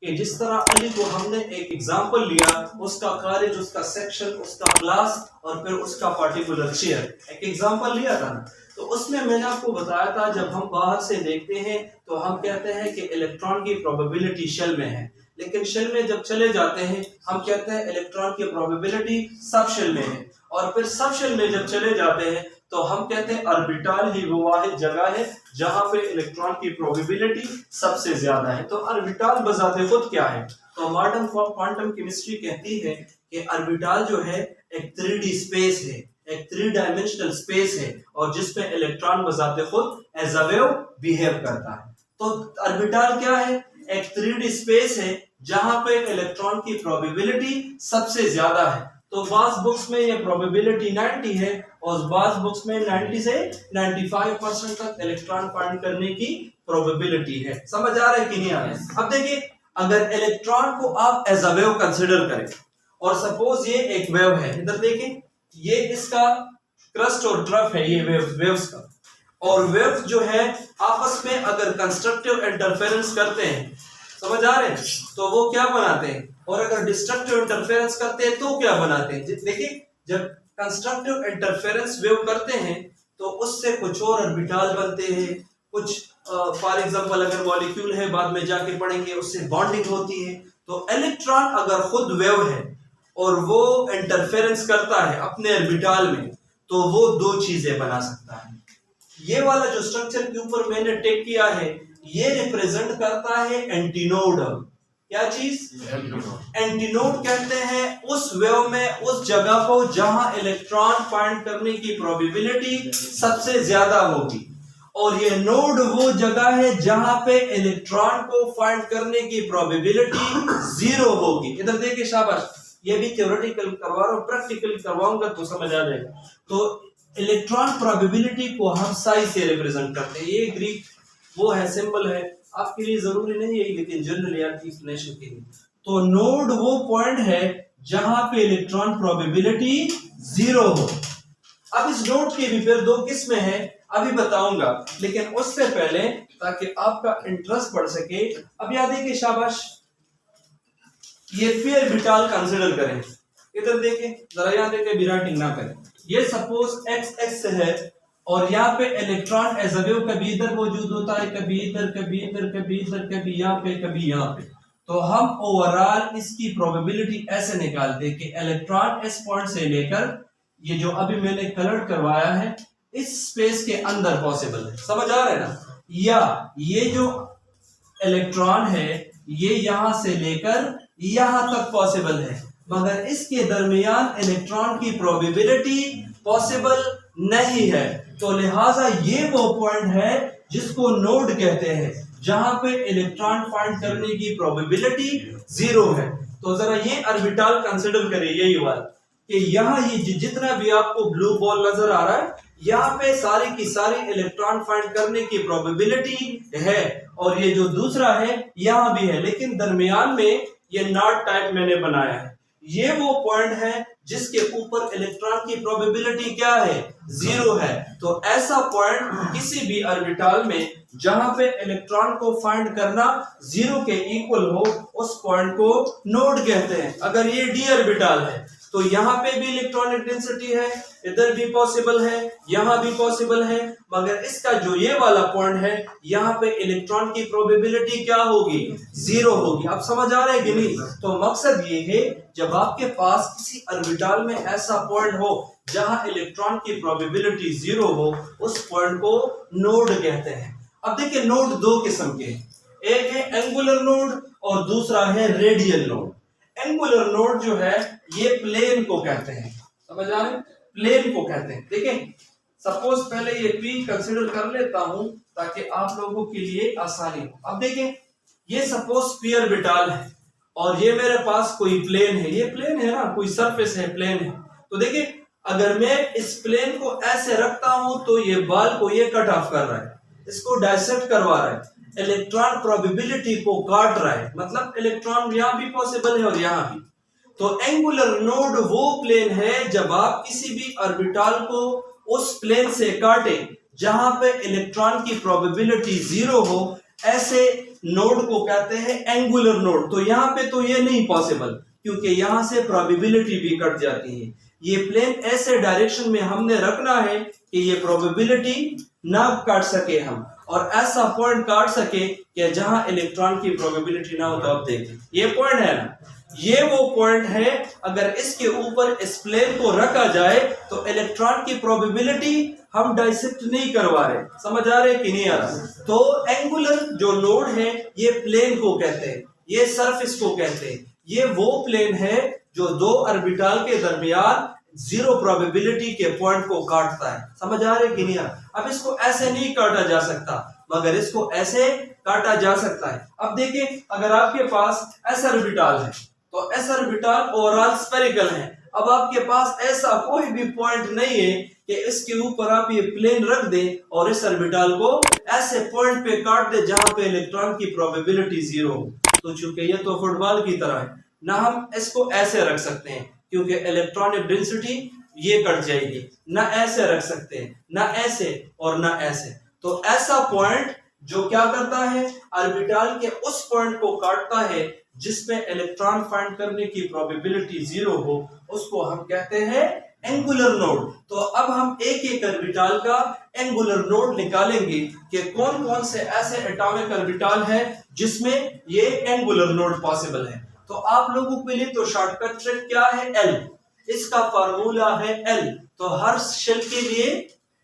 कि जिस तरह अली को हमने एक एग्जांपल लिया, उसका खारिज, उसका सेक्शन, उसका क्लास और फिर उसका पार्टिकुलर शेयर, एक एग्जांपल लिया था ना। तो उसमें मैंने आपको बताया था जब हम बाहर से देखते हैं तो हम कहते हैं कि इलेक्ट्रॉन की प्रोबेबिलिटी शेल में है, लेकिन शेल में जब चले जाते हैं हम कहते हैं इलेक्ट्रॉन की प्रोबेबिलिटी सब शेल में है, और फिर सब शेल में जब चले जाते हैं तो हम कहते हैं ऑर्बिटल ही वो वाहिद जगह है जहां पे इलेक्ट्रॉन की प्रोबेबिलिटी सबसे ज्यादा है। तो ऑर्बिटल बजाते खुद क्या है? तो मॉडर्न क्वांटम केमिस्ट्री कहती है कि ऑर्बिटल जो है एक 3D स्पेस है, एक 3 डायमेंशनल स्पेस है, और जिसमें इलेक्ट्रॉन बजाते खुद एज अ वेव बिहेव करता है। तो ऑर्बिटल क्या है? एक 3D स्पेस है जहां पे इलेक्ट्रॉन की प्रोबेबिलिटी सबसे ज्यादा है। तो बाज बुक्स में ये प्रोबेबिलिटी 90 है और बाज बुक्स में 90 से 95% तक इलेक्ट्रॉन फाइंड करने की प्रोबेबिलिटी है। समझ आ रहा है कि नहीं आ रहा है? अब देखिए, अगर इलेक्ट्रॉन को आप एज अ वेव कंसिडर करें और सपोज ये एक वेव है, इधर देखें, ये इसका क्रस्ट और ट्रफ है, ये वेव्स का, और वेव्स जो है आपस में अगर कंस्ट्रक्टिव इंटरफेरेंस करते हैं, समझ आ रहे हैं, तो वो क्या बनाते हैं, और अगर डिस्ट्रक्टिव इंटरफेरेंस करते हैं तो क्या बनाते हैं। देखिए, जब कंस्ट्रक्टिव इंटरफेरेंस वेव करते हैं तो उससे कुछ और ऑर्बिटल बनते हैं, कुछ फॉर एग्जांपल अगर मॉलिक्यूल है, बाद में जाके पढ़ेंगे, उससे बॉन्डिंग होती है। तो इलेक्ट्रॉन अगर खुद वेव है और वो इंटरफेरेंस करता है अपने ऑर्बिटल में, तो वो दो चीजें बना सकता है। ये वाला जो स्ट्रक्चर के ऊपर मैंने टेक किया है, ये रिप्रेजेंट करता है एंटीनोड। क्या चीज? एंटीनोड कहते हैं उस वेव में उस जगह को जहां इलेक्ट्रॉन फाइंड करने की प्रोबेबिलिटी सबसे ज्यादा होगी, और ये नोड वो जगह है जहां पे इलेक्ट्रॉन को फाइंड करने की प्रोबेबिलिटी जीरो होगी। इधर देखिए, शाबाश, ये भी थ्योरेटिकल करवा रहा हूं, प्रैक्टिकल करवाऊंगा तो समझ आ जाएगा। तो इलेक्ट्रॉन प्रोबेबिलिटी को हम साई से रिप्रेजेंट करते हैं। ये ग्रीक वो है, सिंबल है, आपके लिए जरूरी नहीं है लेकिन जनरली आपकी एक्सप्लेनेशन के लिए। तो नोड वो पॉइंट है जहां पे इलेक्ट्रॉन प्रोबेबिलिटी जीरो हो। अब इस नोड की भी फिर दो किस्में हैं, अभी बताऊंगा, लेकिन उससे पहले ताकि आपका इंटरेस्ट बढ़ सके, अब याद है कि शाबाश, ये पी ऑर्बिटल कंसीडर करें। इधर देखें जरा, यहां देखें, बिराटिंग ना करें। ये सपोज एक्स एक्स है और यहाँ पे इलेक्ट्रॉन एज अ वेव कभी इधर मौजूद होता है, कभी इधर, कभी इधर, कभी इधर, कभी यहाँ पे, कभी यहाँ पे। तो हम ओवरऑल इसकी प्रोबेबिलिटी ऐसे निकालते हैं कि इलेक्ट्रॉन इस पॉइंट से लेकर ये जो अभी मैंने कलर करवाया है इस स्पेस के अंदर पॉसिबल है। समझ आ रहा है ना? या ये जो इलेक्ट्रॉन है ये यहां से लेकर यहां तक पॉसिबल है, मगर इसके दरमियान इलेक्ट्रॉन की प्रोबेबिलिटी पॉसिबल नहीं है। तो लिहाजा ये वो पॉइंट है जिसको नोड कहते हैं, जहां पे इलेक्ट्रॉन फाइंड करने की प्रोबेबिलिटी जीरो है। तो जरा ये ऑर्बिटल कंसीडर करिए, यही वाला कि यहाँ ये जितना भी आपको ब्लू बॉल नजर आ रहा है, यहाँ पे सारी की सारी इलेक्ट्रॉन फाइंड करने की प्रोबेबिलिटी है, और ये जो दूसरा है यहाँ भी है, लेकिन दरमियान में ये नॉट टाइप मैंने बनाया है। ये वो पॉइंट है जिसके ऊपर इलेक्ट्रॉन की प्रोबेबिलिटी क्या है? जीरो है। तो ऐसा पॉइंट किसी भी ऑर्बिटल में जहां पे इलेक्ट्रॉन को फाइंड करना जीरो के इक्वल हो, उस पॉइंट को नोड कहते हैं। अगर ये डी ऑर्बिटल है तो यहाँ पे भी इलेक्ट्रॉनिक डेंसिटी है, इधर भी पॉसिबल है, यहाँ भी पॉसिबल है, मगर इसका जो ये वाला पॉइंट है यहाँ पे इलेक्ट्रॉन की प्रोबेबिलिटी क्या होगी? जीरो होगी। अब समझ आ रहा है कि नहीं? तो मकसद ये है, जब आपके पास किसी ऑर्बिटल में ऐसा पॉइंट हो जहां इलेक्ट्रॉन की प्रोबेबिलिटी जीरो हो, उस पॉइंट को नोड कहते हैं। अब देखिए, नोड दो किस्म के हैं, एक है एंगुलर नोड और दूसरा है रेडियल नोड। एंगुलर नोड जो है ये प्लेन को कहते हैं, समझ आ रहे हैं? प्लेन को कहते हैं। देखें, सपोज पहले ये P कंसीडर कर लेता हूं ताकि आप लोगों के लिए आसानी हो। अब देखें, ये सपोज P ऑर्बिटल है और ये मेरे पास कोई प्लेन है, ये प्लेन है ना, कोई सरफेस है, प्लेन है। तो देखिए, अगर मैं इस प्लेन को ऐसे रखता हूं तो ये बाल को ये कट ऑफ कर रहा है, इसको डाइसेक्ट करवा रहा है, इलेक्ट्रॉन प्रोबेबिलिटी को काट रहा है, मतलब इलेक्ट्रॉन यहां भी पॉसिबल है और यहां भी। तो एंगुलर नोड वो प्लेन है जब आप किसी भी ऑर्बिटल को उस प्लेन से काटे जहां पे इलेक्ट्रॉन की प्रोबेबिलिटी जीरो हो, ऐसे नोड को कहते हैं एंगुलर नोड। तो यहाँ पे तो ये नहीं पॉसिबल, क्योंकि यहाँ से प्रोबेबिलिटी भी कट जाती है। ये प्लेन ऐसे डायरेक्शन में हमने रखना है कि ये प्रोबेबिलिटी ना काट सके हम, और ऐसा पॉइंट काट सके कि जहां इलेक्ट्रॉन की प्रोबेबिलिटी ना हो। तो अब देखिए ये पॉइंट है ना, ये वो पॉइंट है, अगर इसके ऊपर इस प्लेन को रखा जाए तो इलेक्ट्रॉन की प्रोबेबिलिटी हम डाइसेक्ट नहीं करवा रहे। समझ आ रहे कि नहीं आ रहा? तो एंगुलर जो नोड है ये प्लेन को कहते हैं, ये सरफेस को कहते हैं। ये वो प्लेन है जो दो ऑर्बिटल के दरमियान जीरो प्रोबेबिलिटी के पॉइंट को काटता है। समझ आ रहे कि नहीं? अब इसको ऐसे नहीं काटा जा सकता, मगर इसको ऐसे काटा जा सकता है। अब देखिए, अगर आपके पास एस ऑर्बिटल है तो एस ऑर्बिटल ओवरऑल स्फेरिकल है। अब आपके पास ऐसा कोई भी पॉइंट नहीं है कि इसके ऊपर आप ये प्लेन रख दें और इस ऑर्बिटल को ऐसे पॉइंट पे काट दे जहां पे इलेक्ट्रॉन की प्रोबेबिलिटी जीरो हो। तो चूंकि ये तो फुटबॉल की तरह है ना, हम इसको ऐसे रख सकते हैं क्योंकि इलेक्ट्रॉनिक डेंसिटी ये कट जाएगी। ना ऐसे रख सकते हैं, ना ऐसे और ना ऐसे। तो ऐसा पॉइंट जो क्या करता है, ऑर्बिटल के उस पॉइंट को काटता है जिसमें इलेक्ट्रॉन फाइंड करने की प्रोबेबिलिटी जीरो हो, उसको हम कहते हैं एंगुलर नोड। तो अब हम एक एक ऑर्बिटल का एंगुलर नोड निकालेंगे कि कौन कौन से ऐसे एटॉमिक ऑर्बिटल है जिसमें ये एंगुलर नोड पॉसिबल है। तो आप लोगों के लिए तो शॉर्टकट ट्रिक क्या है, एल। इसका फार्मूला है एल। तो हर शेल के लिए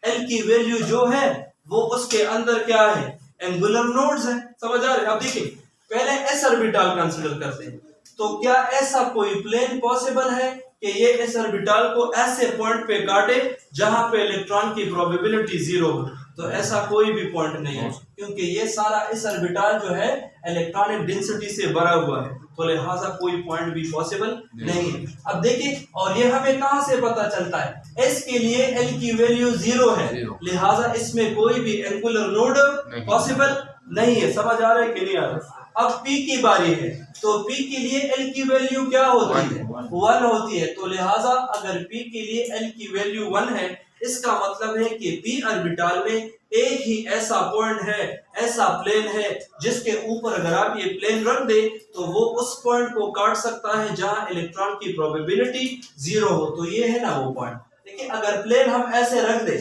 एल की वैल्यू जो है वो उसके अंदर क्या है, एंगुलर नोड्स है। समझ आ रहे? अब देखिए, पहले एस ऑर्बिटल कंसीडर करते हैं। तो क्या ऐसा कोई प्लेन पॉसिबल है कि ये एस ऑर्बिटल को ऐसे पॉइंट पे काटे जहां पे इलेक्ट्रॉन की प्रोबेबिलिटी जीरो हो? तो ऐसा कोई भी पॉइंट नहीं है, क्योंकि ये सारा इस ऑर्बिटल जो है इलेक्ट्रॉनिक डेंसिटी से भरा हुआ है। तो लिहाजा कोई पॉइंट भी पॉसिबल नहीं है। अब देखिए, और ये हमें कहां से पता चलता है, एस के लिए एल की वैल्यू जीरो है, लिहाजा इसमें कोई भी एंगुलर नोड पॉसिबल नहीं है। समझ आ रहा है कि नहीं आ रहा? अब P की बारी है, तो P के लिए L की वैल्यू क्या होती है, 1 होती है। तो लिहाजा अगर P के लिए L की वैल्यू 1 है, इसका मतलब है कि P ऑर्बिटल में एक ही ऐसा पॉइंट है, ऐसा प्लेन है जिसके ऊपर अगर आप ये प्लेन रख दे तो वो उस पॉइंट को काट सकता है जहां इलेक्ट्रॉन की प्रोबेबिलिटी जीरो हो। तो ये है ना वो पॉइंट। देखिए, अगर प्लेन हम ऐसे रख दे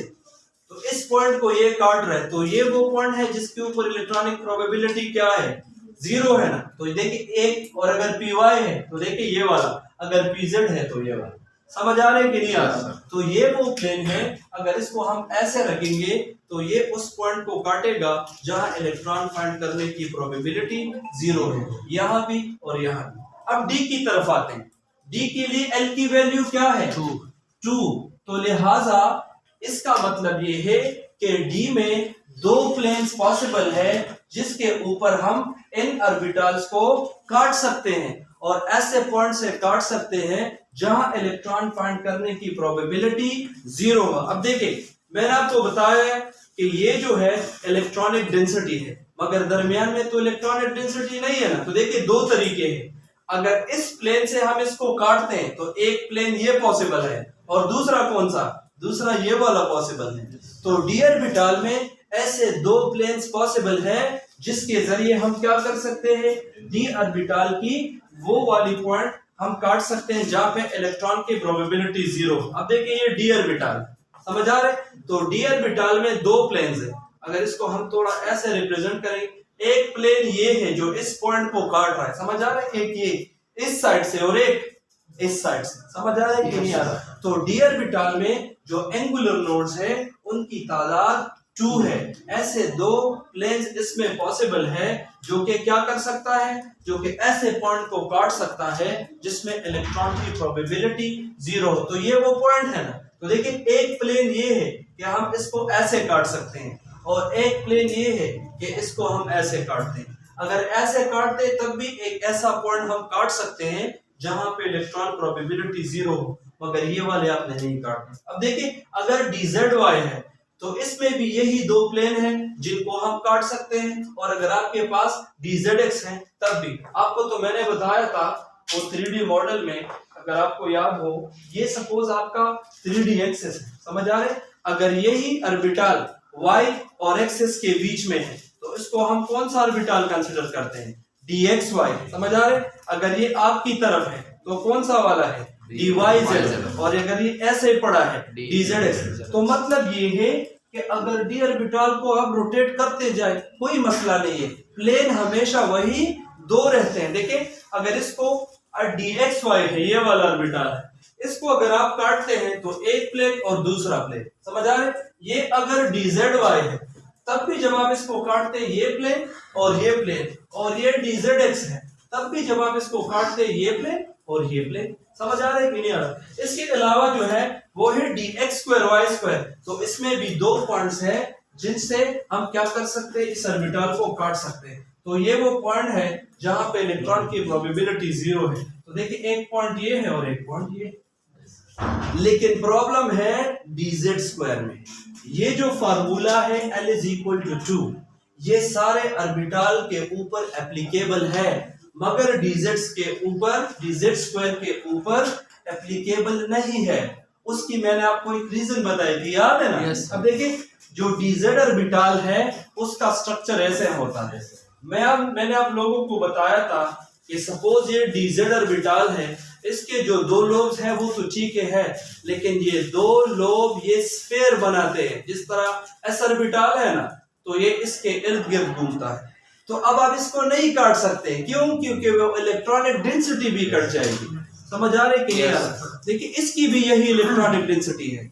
तो इस पॉइंट को ये काट रहा है, तो ये वो पॉइंट है जिसके ऊपर इलेक्ट्रॉनिक प्रोबेबिलिटी क्या है, जीरो है ना। तो देखिए एक, और अगर पी वाई है तो देखिए ये वाला, अगर पी जेड है तो ये वाला। समझ आ रहे हैं कि नहीं आ रहा? तो ये वो प्लेन है, अगर इसको हम ऐसे रखेंगे तो ये उस पॉइंट को काटेगा जहां इलेक्ट्रॉन फाइंड करने की प्रोबेबिलिटी जीरो है, यहां भी और यहां भी। अब डी की तरफ आते हैं। डी के लिए एल की वैल्यू क्या है, 2। तो लिहाजा इसका मतलब ये है कि डी में दो प्लेन्स पॉसिबल है जिसके ऊपर हम इन ऑर्बिटल्स को काट सकते हैं और ऐसे पॉइंट से काट सकते हैं जहां इलेक्ट्रॉन फाइंड करने की प्रोबेबिलिटी जीरो हो। अब देखिए, मैंने आपको बताया कि ये जो है इलेक्ट्रॉनिक डेंसिटी है, मगर दरमियान में तो इलेक्ट्रॉनिक डेंसिटी नहीं है ना। तो देखिए दो तरीके हैं, अगर इस प्लेन से हम इसको काटते हैं तो एक प्लेन ये पॉसिबल है और दूसरा कौन सा, दूसरा ये वाला पॉसिबल है। तो डी ऑर्बिटल में ऐसे दो प्लेन्स पॉसिबल है जिसके जरिए हम क्या कर सकते हैं, डी ऑर्बिटल की वो वाली पॉइंट हम काट सकते हैं जहां पे इलेक्ट्रॉन की प्रोबेबिलिटी जीरो। अब देखिए ये डी ऑर्बिटल, समझ आ रहे? तो डी ऑर्बिटल में दो प्लेन्स है, अगर इसको हम थोड़ा ऐसे रिप्रेजेंट करें, एक प्लेन ये है जो इस पॉइंट को काट रहा है, समझ आ रहा है, एक ये इस साइड से और एक इस साइड से। समझ आ रहा है कि नहीं आ रहा? तो डी ऑर्बिटल में जो एंगुलर नोड्स है उनकी तादाद 2 है। ऐसे दो प्लेन्स इसमें पॉसिबल है जो कि क्या कर सकता है, जो कि ऐसे पॉइंट को काट सकता है जिसमें इलेक्ट्रॉन की प्रोबेबिलिटी जीरो हो। तो ये वो पॉइंट है ना। तो देखिए एक प्लेन ये है कि हम इसको ऐसे काट सकते हैं और एक प्लेन ये है कि इसको हम ऐसे काटते हैं। अगर ऐसे काटते तब भी एक ऐसा पॉइंट हम काट सकते हैं जहां पे इलेक्ट्रॉन प्रोबेबिलिटी जीरो हो, मगर ये वाले आपने नहीं काटने। अब देखिए अगर DZY है तो इसमें भी यही दो प्लेन हैं जिनको हम काट सकते हैं, और अगर आपके पास DZX है तब भी। आपको तो मैंने बताया था वो 3D मॉडल में, अगर आपको याद हो, ये सपोज आपका 3D एक्सिस है, समझ आ रहे? अगर यही ऑर्बिटल Y और एक्सिस के बीच में है तो तो इसको हम कौन सा ऑर्बिटल कंसीडर करते हैं? dxy, समझ आ रहे? अगर ये आपकी तरफ है तो कौन सा वाला है? dyz, और अगर ये ऐसे पड़ा है dzx, तो मतलब ये है कि अगर d ऑर्बिटल को आप रोटेट करते जाए कोई मसला नहीं है, प्लेन हमेशा वही दो रहते हैं। देखिए अगर इसको dxy है, ये वाला ऑर्बिटल है, इसको अगर आप काटते हैं तो एक प्लेन और दूसरा प्लेन, समझ आ रहे? ये अगर dzy है तब भी जब आप इसको काटते हैं ये प्लेन और ये प्लेन, और ये dzx है तब भी जब आप इसको काटते हैं ये प्लेन और ये प्लेन, समझ आ रहा है कि नहीं आ रहा? इसके अलावा जो है वो है dx2y2, तो इसमें भी दो पॉइंट्स हैं जिनसे हम क्या कर सकते हैं, इस ऑर्बिटल को काट सकते हैं। तो ये वो पॉइंट है जहां पे इलेक्ट्रॉन की प्रोबेबिलिटी 0 है। तो देखिए एक पॉइंट ये है और एक पॉइंट ये, लेकिन प्रॉब्लम है dz2 में। ये जो फार्मूला है L = 2, ये सारे ऑर्बिटल के ऊपर एप्लीकेबल है, मगर dz2 के ऊपर एप्लीकेबल नहीं है। उसकी मैंने आपको एक रीजन बताई थी, याद है ना? अब देखिए जो dz ऑर्बिटल है उसका स्ट्रक्चर ऐसे होता है। मैंने आप लोगों को बताया था कि सपोज ये dz ऑर्बिटल है, इसके जो दो लोब्स हैं वो तो ठीक है, लेकिन ये दो लोब ये स्फीयर बनाते हैं। जिस तरह s ऑर्बिटल है ना, तो ये इसके इर्द गिर्द घूमता है। तो अब आप इसको नहीं काट सकते, क्यों? क्योंकि वो इलेक्ट्रॉनिक डेंसिटी भी कट जाएगी, समझ आ रहे कि देखिए इसकी भी यही इलेक्ट्रॉनिक डेंसिटी है,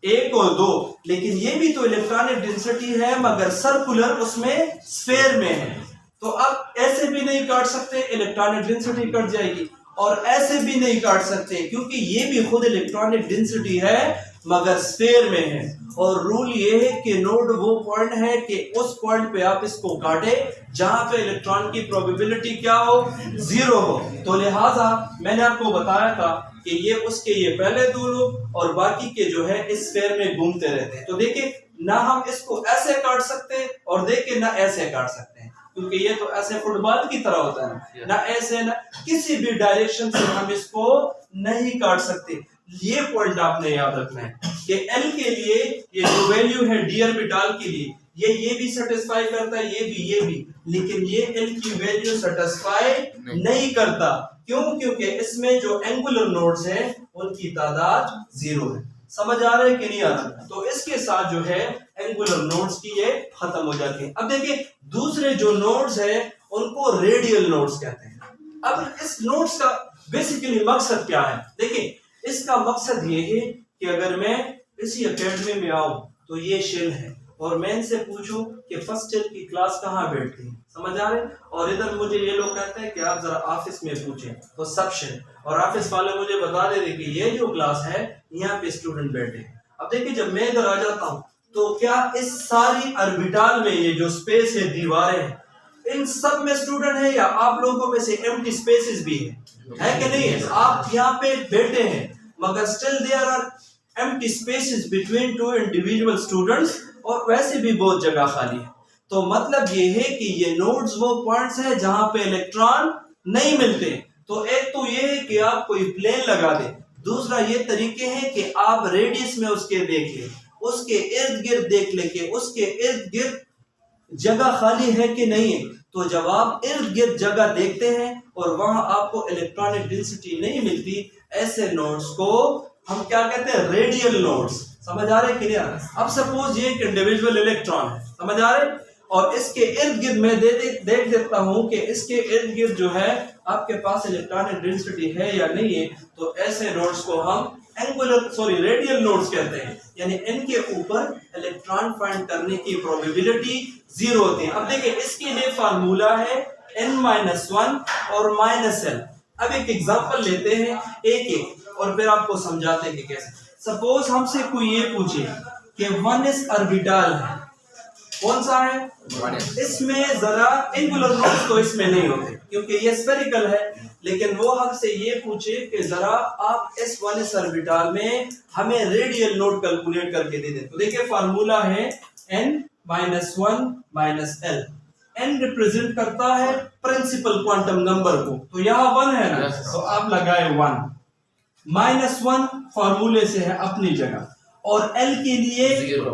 1 और 2, लेकिन ये भी तो इलेक्ट्रॉनिक डेंसिटी है मगर सर्कुलर उसमें स्फीयर में है। तो अब ऐसे भी नहीं काट सकते, इलेक्ट्रॉनिक डेंसिटी कट जाएगी, और ऐसे भी नहीं काट सकते क्योंकि ये भी खुद इलेक्ट्रॉनिक डेंसिटी है मगर स्फीयर में है। और रूल ये है कि नोड वो पॉइंट है कि उस पॉइंट पे आप इसको काटे जहां पे इलेक्ट्रॉन की प्रोबेबिलिटी क्या हो, 0 हो। तो लिहाजा मैंने आपको बताया था कि ये उसके ये पहले दो लोग और बाकी के जो है इस स्फीयर में घूमते रहते हैं। तो देखिए ना हम इसको ऐसे काट सकते और देखिए ना ऐसे काट सकते हैं, क्योंकि ये तो ऐसे फुटबॉल की तरह होता है ना ऐसे ना किसी भी डायरेक्शन से हम इसको नहीं काट सकते। ये पॉइंट आपने याद रखना है कि L के लिए ये जो वैल्यू है d ऑर्बिटल के लिए ये भी सेटिस्फाई करता है, ये भी, लेकिन ये L की वैल्यू सेटिस्फाई नहीं करता। क्यों? क्योंकि इसमें जो एंगुलर नोड्स हैं उनकी तादाद 0 है। समझ आ रहा है कि नहीं आ रहा? तो इसके साथ जो है एंगुलर नोड्स की ये खत्म हो जाती है। अब देखिए दूसरे जो नोड्स है उनको रेडियल नोड्स कहते हैं। अब इस नोड्स का बेसिकली मकसद क्या है? देखिए इसका मकसद ये है कि अगर मैं इसी एकेडमी में आऊं तो ये शेल है और मैं इनसे पूछूं कि फर्स्ट शेल की क्लास कहाँ बैठती है, समझ आ रहे? और इधर मुझे ये लोग कहते हैं कि आप जरा ऑफिस में पूछें तो सब शेल, और ऑफिस वाले मुझे बता दे कि ये जो क्लास है यहाँ पे स्टूडेंट बैठे। अब देखिए जब मैं इधर आ जाता हूँ तो क्या इस सारी ऑर्बिटल में ये जो स्पेस है, दीवारें हैं, इन सब में स्टूडेंट है या आप लोगों में से एम्प्टी स्पेसेस भी है कि नहीं? आप यहाँ पे बैठे हैं मगर still there are empty spaces between two individual students, और वैसे भी बहुत जगह खाली है। तो मतलब ये है कि ये नोड्स वो पॉइंट्स है जहां पे इलेक्ट्रॉन नहीं मिलते। तो एक तो ये है कि आप कोई प्लेन लगा दें, दूसरा ये तरीके हैं कि आप रेडियस में उसके देख लें, उसके इर्द गिर्द देख लें कि उसके इर्द गिर्द जगह खाली है कि नहीं है। तो जब आप इर्द गिर्द जगह देखते हैं और वहां आपको इलेक्ट्रॉनिक डेंसिटी नहीं मिलती, ऐसे नोड्स को हम क्या कहते हैं? Radial nodes. समझ आ रहे कि नहीं? अब सपोज ये एक इंडिविजुअल इलेक्ट्रॉन है, समझ आ रहे? और इसके इर्द गिर्द मैं देख देता हूं कि इसके इर्द गिर्द जो है आपके पास इलेक्ट्रॉनिक डेंसिटी है या नहीं है। तो ऐसे नोड्स को हम रेडियल नोड्स कहते हैं, यानी इनके ऊपर इलेक्ट्रॉन फाइंड करने की प्रोबेबिलिटी 0 होती है। अब देखिए इसके लिए फार्मूला है n-1 और -l। अब एक एग्जांपल लेते हैं एक और फिर आपको समझाते हैं कि कैसे। सपोज हमसे कोई ये पूछे कि 1s ऑर्बिटल है, कौन सा है? इसमें जरा एंगुलर नोड्स तो इसमें नहीं होते क्योंकि ये स्फेरिकल है, लेकिन वो हमसे ये पूछे कि जरा आप इस 1s ऑर्बिटल में हमें रेडियल नोड कैलकुलेट करके दे दें। तो देखिए फार्मूला है n-1 -l। n रिप्रेजेंट करता है प्रिंसिपल क्वांटम नंबर को, तो यहाँ 1 है ना, तो आप लगाए 1। -1 फार्मूले से है अपनी जगह, और L के लिए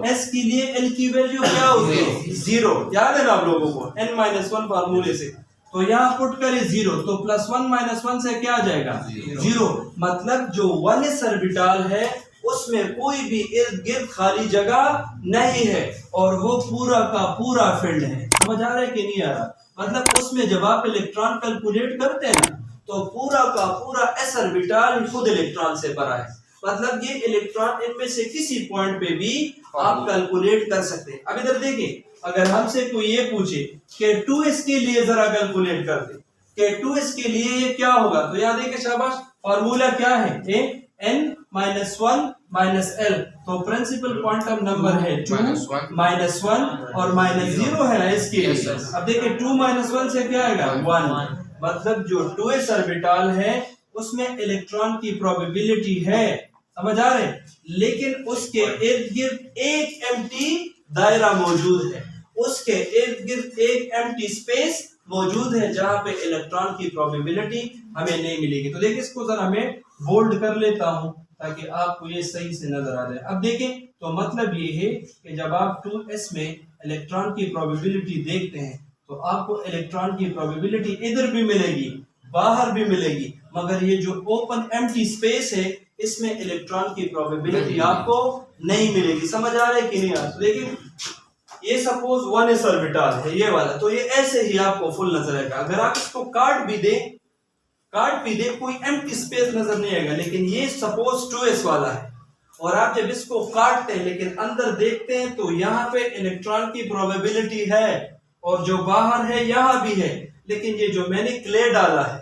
S के लिए L की वैल्यू क्या होती है 0। याद है ना आप लोगों को n-1 फार्मूले से। तो यहाँ पुट करें 0 तो +1 - 1 से क्या आ जाएगा 0। मतलब जो 1s ऑर्बिटल है उसमें कोई भी इर्द गिर्द खाली जगह नहीं है और वो पूरा का पूरा फील्ड है। समझ आ रहा है कि नहीं आ रहा? मतलब उसमें जब आप इलेक्ट्रॉन कैलकुलेट करते हैं ना तो पूरा का पूरा s ऑर्बिटल खुद इलेक्ट्रॉन से भरा है। मतलब ये इलेक्ट्रॉन इनमें से किसी पॉइंट पे भी आप कैलकुलेट कर सकते हैं। अब इधर देखिए, अगर हमसे कोई ये पूछे कि 2s के लिए जरा कैलकुलेट कर दे कि 2s के लिए ये क्या होगा, तो यहाँ देखिए शाबाश, फार्मूला क्या है n-1 - L। तो प्रिंसिपल क्वांटम नंबर है 2 -1 और -0 है ना इसके लिए। अब देखिए 2 - 1 से क्या आएगा 1। मतलब जो 2s ऑर्बिटल है उसमें इलेक्ट्रॉन की प्रोबेबिलिटी है, समझ आ रहे, लेकिन उसके इर्द गिर्द एक एम्प्टी दायरा मौजूद है, उसके इर्द गिर्द एक एम्प्टी स्पेस मौजूद है जहां पे इलेक्ट्रॉन की प्रोबेबिलिटी हमें नहीं मिलेगी। तो देखिए इसको जरा मैं बोल्ड कर लेता हूं ताकि आपको ये सही से नजर आ जाए। अब देखें तो मतलब ये है कि जब आप 2s में इलेक्ट्रॉन की प्रोबेबिलिटी देखते हैं तो आपको इलेक्ट्रॉन की प्रोबेबिलिटी इधर भी मिलेगी बाहर भी मिलेगी, मगर ये जो ओपन एम्प्टी स्पेस है इसमें इलेक्ट्रॉन की प्रोबेबिलिटी आपको नहीं मिलेगी। समझ आ रहा है कि नहीं? तो देखिए ये सपोज 1s ऑर्बिटल है ये वाला, तो ये ऐसे ही आपको फुल नजर आएगा। अगर आप इसको काट भी दें कोई एम्प्टी स्पेस नजर नहीं आएगा। लेकिन ये सपोज 2s वाला है और आप जब इसको काटते हैं लेकिन अंदर देखते हैं तो यहाँ पे इलेक्ट्रॉन की प्रोबेबिलिटी है और जो बाहर है यहाँ भी है। लेकिन ये जो मैंने क्ले डाला है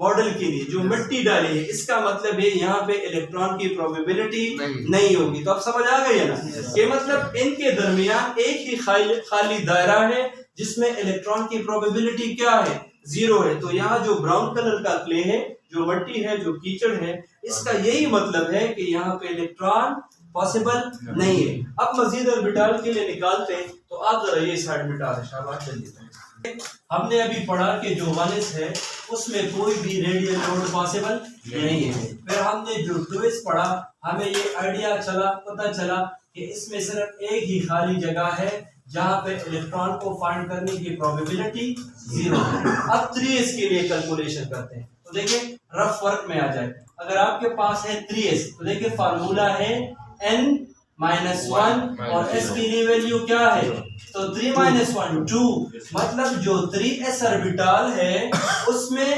मॉडल के लिए, जो मिट्टी डाली है, इसका मतलब है यहाँ पे इलेक्ट्रॉन की प्रोबेबिलिटी नहीं होगी। तो अब समझ आ गई है ना? ये मतलब इनके दरमियान एक ही खाली दायरा है जिसमें इलेक्ट्रॉन की प्रोबेबिलिटी क्या है 0 है। तो यहाँ जो ब्राउन कलर का क्ले है, जो मिट्टी है, जो कीचड़ है, इसका यही मतलब है कि यहाँ पे इलेक्ट्रॉन पॉसिबल नहीं है। अब मजीद ऑर्बिटल के लिए निकालते हैं तो आप जरा ये साइड मिटा दें, शाबाश। हमने अभी पढ़ा कि जो 1s है उसमें कोई भी रेडियल लोड पॉसिबल नहीं है। फिर हमने जो 2s पढ़ा हमें ये आइडिया पता चला कि इसमें सिर्फ एक ही खाली जगह है जहां पे इलेक्ट्रॉन को फाइंड करने की प्रोबेबिलिटी 0 है। अब 3s के लिए कैलकुलेशन करते हैं तो देखिए रफ वर्क में आ जाए। अगर आपके पास है 3s तो देखिए फार्मूला है n-1 और s की लिए वैल्यू क्या है तो 3 - 1 2। मतलब जो 3s ऑर्बिटल है उसमें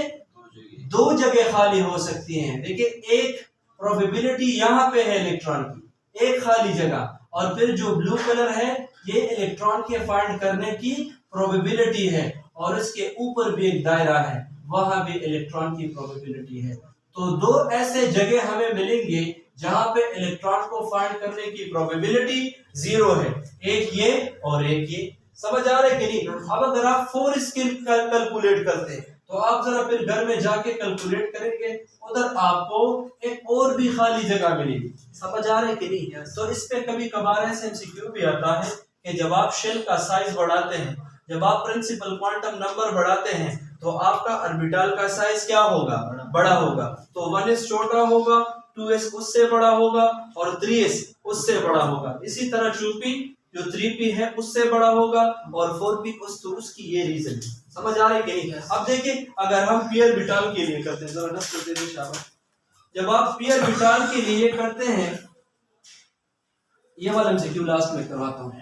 दो जगह खाली हो सकती हैं। देखिए एक प्रोबेबिलिटी यहाँ पे है इलेक्ट्रॉन की, एक खाली जगह, और फिर जो ब्लू कलर है ये इलेक्ट्रॉन के फाइंड करने की प्रोबेबिलिटी है और इसके ऊपर भी एक दायरा है, वहां भी इलेक्ट्रॉन की प्रोबेबिलिटी है। तो दो ऐसे जगह हमें मिलेंगे जहां पे इलेक्ट्रॉन को फाइंड करने की प्रोबेबिलिटी 0 है, एक ये और एक ये। समझ आ रहा है कि नहीं? अब अगर आप 4s कैलकुलेट करते हैं तो आप जरा फिर घर में जाके कैलकुलेट करेंगे, उधर आपको एक और भी खाली जगह मिलेगी। समझ आ रहा है कि नहीं? तो इस पे कभी कभार ऐसे MCQ भी आता है कि जब आप शेल का साइज बढ़ाते हैं, जब आप प्रिंसिपल क्वांटम नंबर बढ़ाते हैं तो आपका ऑर्बिटल का साइज क्या होगा बड़ा होगा। तो 1s छोटा होगा, 2s उससे बड़ा होगा और 3s उससे बड़ा होगा। इसी तरह 2p जो 3p है उससे बड़ा होगा और 4p उसकी ये रीजन। समझ आ रही है कि नहीं? अब देखिए अगर हम पी ऑर्बिटल के लिए करते हैं, जबरदस्त करते हैं शाबाश। जब आप पी ऑर्बिटल के लिए करते हैं, ये वाला MCQ लास्ट में करवाता हूं।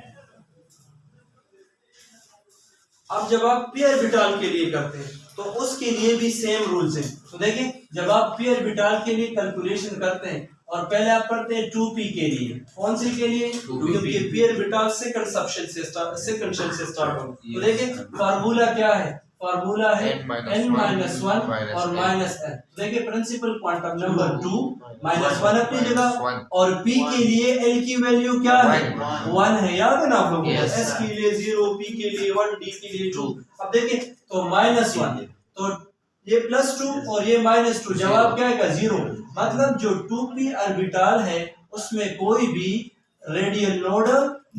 अब जब आप पी ऑर्बिटल के लिए करते हैं तो उसके लिए भी सेम रूल्स हैं। तो देखिए जब आप पी ऑर्बिटल के लिए कैलकुलेशन करते हैं और पहले आप करते हैं 2p के लिए, कौन सी के लिए? क्योंकि पी ऑर्बिटल सेकंड शेल से स्टार्ट होगा। तो देखिए फार्मूला क्या है, फार्मूला है n-1 और -n। देखिए प्रिंसिपल क्वांटम नंबर 2 -1 अपनी जगह और p के लिए l की वैल्यू क्या है 1 है। याद है ना आप लोगों को? s के लिए 0, p के लिए 1, d के लिए 2। अब देखिए तो -1 तो ये +2 और ये -2, जवाब क्या आएगा 0। मतलब जो 2p ऑर्बिटल है उसमें कोई भी रेडियल लोड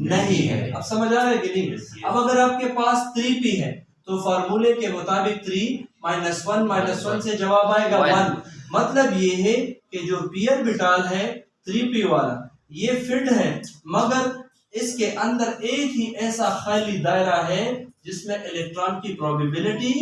नहीं है। अब समझ आ रहा है कि नहीं? अब अगर आपके पास 3p है तो फार्मूले के मुताबिक 3 - 1 से जवाब आएगा 1। मतलब ये है कि जो p ऑर्बिटल है 3p वाला, ये फिल्ड है, मगर इसके अंदर एक ही ऐसा खाली दायरा है जिसमें इलेक्ट्रॉन की प्रोबेबिलिटी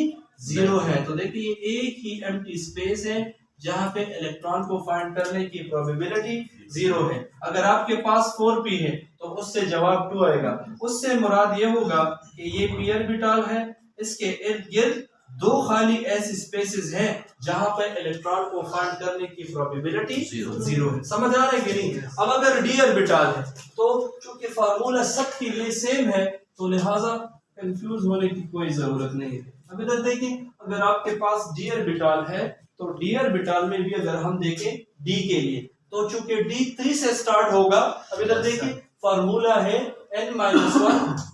0 है। तो देखिए एक ही एम्प्टी स्पेस है जहां पे इलेक्ट्रॉन को फाइंड करने की प्रोबेबिलिटी 0 है। अगर आपके पास 4p है तो उससे जवाब 2 आएगा। उससे मुराद ये होगा कि ये p ऑर्बिटल है, इसके इर्द गिर्द दो खाली ऐसी स्पेसेस हैं जहां पे इलेक्ट्रॉन को फाइंड करने की प्रोबेबिलिटी 0 है। समझ आ रहा है कि नहीं? अब अगर d ऑर्बिटल है तो चूंकि फार्मूला सबके लिए सेम है तो लिहाजा कंफ्यूज होने की कोई जरूरत नहीं है। अब इधर देखिए, अगर आपके पास d ऑर्बिटल है तो d ऑर्बिटल में भी अगर हम देखें d के लिए तो चूंकि d 3 से स्टार्ट होगा। अब इधर देखिए फार्मूला है n-1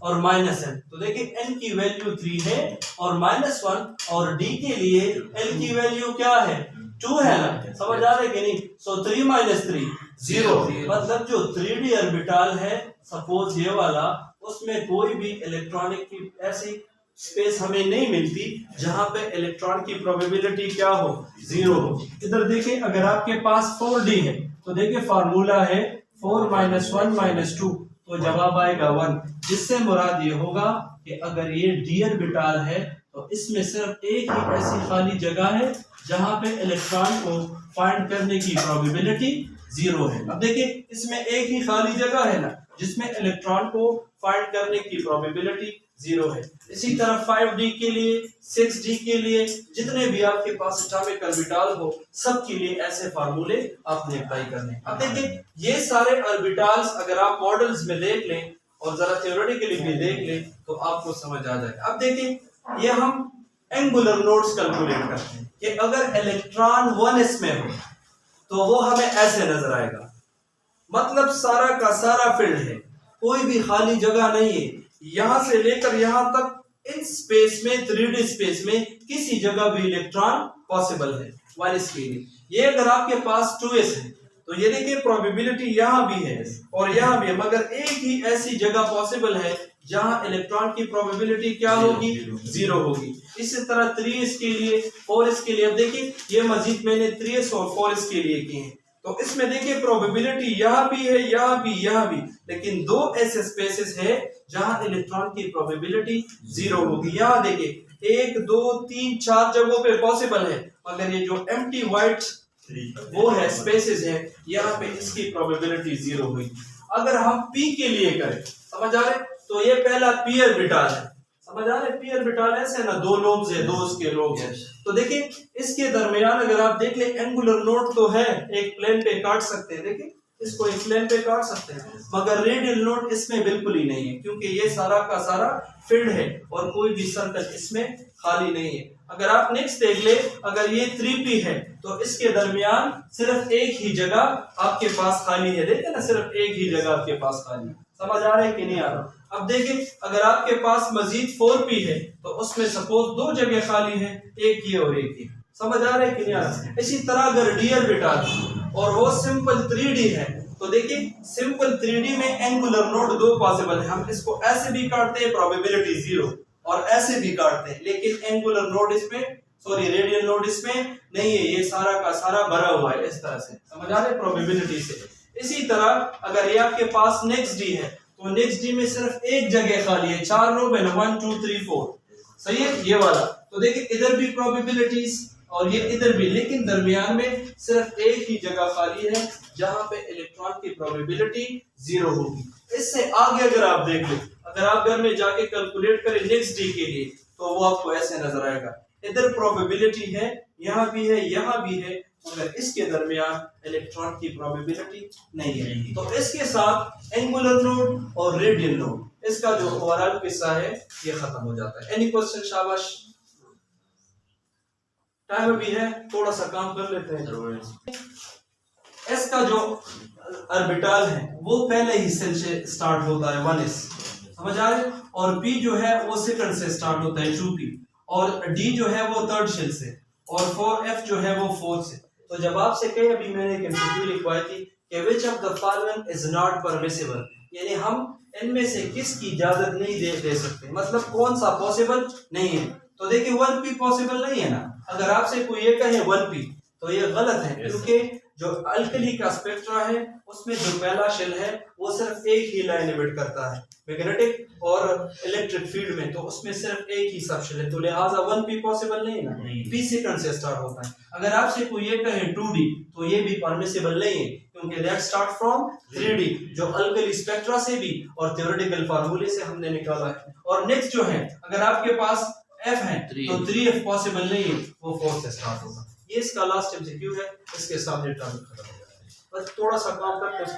और -n। तो देखिए n की वैल्यू 3 है और -1 और d के लिए l की वैल्यू क्या है? 2 है ना। समझ आ रहा है कि नहीं? सो 3 - 3 0, मतलब जो 3d ऑर्बिटल है सपोज ये वाला, उसमें कोई भी इलेक्ट्रॉनिक की ऐसी स्पेस हमें नहीं मिलती जहां पे इलेक्ट्रॉन की प्रोबेबिलिटी क्या हो? 0 हो। इधर देखिए अगर आपके पास 4d है तो देखिए फार्मूला है 4 - 1 - 2, तो जवाब आएगा 1, जिससे मुराद ये होगा कि अगर ये d ऑर्बिटल है तो इसमें सिर्फ एक ही ऐसी खाली जगह है जहां पे इलेक्ट्रॉन को फाइंड करने की प्रोबेबिलिटी 0 है। अब देखिए इसमें एक ही खाली जगह है ना जिसमें इलेक्ट्रॉन को फाइंड करने की प्रोबेबिलिटी 0 है। इसी तरह 5d के लिए, 6d के लिए, जितने भी आपके पास एटॉमिक ऑर्बिटल हो सबके लिए ऐसे फार्मूले आपने अप्लाई करने। अब देखिए ये सारे ऑर्बिटल्स अगर आप मॉडल्स में देख लें और जरा थ्योरेटिकली भी देख लें तो आपको समझ आ जाएगा। अब देखिए ये हम एंगुलर नोड्स कैलकुलेट करते हैं कि अगर इलेक्ट्रॉन 1s में हो तो वो हमें ऐसे नजर आएगा, मतलब सारा का सारा फील्ड है, कोई भी खाली जगह नहीं है। यहां से लेकर यहां तक इन स्पेस में 3D स्पेस में किसी जगह भी इलेक्ट्रॉन पॉसिबल है 1s के लिए। ये अगर आपके पास 2s है तो ये देखिए प्रोबेबिलिटी यहां भी है और यहां भी है, मगर एक ही ऐसी जगह पॉसिबल है जहां इलेक्ट्रॉन की प्रोबेबिलिटी क्या होगी? 0 होगी। इसी तरह 3s के लिए, 4s के लिए। अब देखिए ये मजीद मैंने 3s और 4s के लिए किए हैं तो इसमें देखिए प्रोबेबिलिटी यहां भी है, यहां भी, यहां भी, लेकिन दो ऐसे स्पेसेस है जहां इलेक्ट्रॉन की प्रोबेबिलिटी 0 होगी। यहां देखिए 1 2 3 4 जगहों पे पॉसिबल है, मगर ये जो एम्प्टी वाइट वो है स्पेसेस है यहाँ पे इसकी प्रोबेबिलिटी 0 हुई। अगर हम p के लिए करें, समझ आ रहे, तो ये पहला p ऑर्बिटल है। समझ आ रहे, p ऑर्बिटल ऐसे ना, दो लोब्स है, दो उसके लोब्स है। तो देखिए इसके दरमियान अगर आप देख ले एंगुलर नोड तो है, एक प्लेन पे काट सकते हैं, देखिए इसको एक प्लेन पे काट सकते हैं, मगर रेडियल नोड इसमें बिल्कुल ही नहीं है क्योंकि ये सारा का सारा फील्ड है और कोई भी सर्कल इसमें खाली नहीं है। अगर आप नेक्स्ट देख ले, अगर ये 3p है तो इसके दरमियान सिर्फ एक ही जगह आपके पास खाली है, देखिए ना, सिर्फ एक ही जगह आपके पास खाली। समझ आ रहा है कि नहीं आ रहा? अब देखिए अगर आपके पास मजीद 4p है तो उसमें सपोज दो जगह खाली है, एक ये और एक ये। समझ आ रहा है कि नहीं आ रहा? इसी तरह अगर d ऑर्बिटल और वो सिंपल 3d है तो देखिए सिंपल 3d में एंगुलर नोड दो पॉसिबल है। हम इसको ऐसे भी काटते हैं प्रोबेबिलिटी 0 और ऐसे भी काटते हैं, लेकिन एंगुलर नोड इसमें, सॉरी रेडियल नोड इसमें नहीं है, ये सारा का सारा भरा हुआ है इस तरह से। समझ आ रहे प्रोबेबिलिटी से। इसी तरह अगर ये आपके पास नेक्स्ट d है तो नेक्स्ट d में सिर्फ एक जगह खाली है, 4 रो में 1 2 3 4, सही है ये वाला। तो देखिए इधर भी प्रोबेबिलिटीज और ये इधर भी, लेकिन दरमियान में सिर्फ एक ही जगह खाली है जहां पे इलेक्ट्रॉन की प्रोबेबिलिटी 0 होगी। इससे आगे अगर आप देख लें, अगर आप घर में जाके कैलकुलेट करें नेक्स्ट d के लिए तो वो आपको ऐसे नजर आएगा, इधर प्रोबेबिलिटी है, यहां भी है, यहां भी है, मगर इसके दरमियान इलेक्ट्रॉन की प्रोबेबिलिटी नहीं है। तो इसके साथ एंगुलर नोड और रेडियल नोड इसका जो ओवरऑल किस्सा है ये खत्म हो जाता है। Any question? शाबाश, टाइम भी है, थोड़ा सा काम कर लेते हैं। इसका जो ऑर्बिटल है वो पहले ही सेल से स्टार्ट होता है 1s, समझ आ रहे, और p जो है वो सेकंड से स्टार्ट होता है 2p, और d जो है वो थर्ड शेल से, और 4f जो है वो फोर्थ से। तो जब आपसे कहे, अभी मैंने एक एमसीक्यू लिखवाई थी कि which of the following is not permissible, यानी हम इनमें से किसकी इजाजत नहीं दे सकते, मतलब कौन सा पॉसिबल नहीं है। तो देखिए 1p पॉसिबल नहीं है ना। अगर आपसे कोई ये कहे 1p तो ये गलत है, क्योंकि जो अल्कली का स्पेक्ट्रा है उसमें जो पहला शेल है वो सिर्फ एक ही लाइन एमिट करता है मैग्नेटिक और इलेक्ट्रिक फील्ड में, तो उसमें सिर्फ एक ही सब शेल है, तो लिहाजा 1p पॉसिबल नहीं है ना, p सेकंड से स्टार्ट होता है। अगर आपसे कोई ये कहे 2d तो ये भी परमिसिबल नहीं है, क्योंकि दैट स्टार्ट फ्रॉम 3d जो अल्कली स्पेक्ट्रा से भी और थ्योरेटिकल फार्मूले से हमने निकाला है। और नेक्स्ट जो है अगर आपके पास f है तो 3f पॉसिबल नहीं है, वो 4 से स्टार्ट होगा। ये इसका लास्ट एमसीक्यू है, इसके साथ ये टर्म खत्म हो जाएगा। बस थोड़ा सा काम करके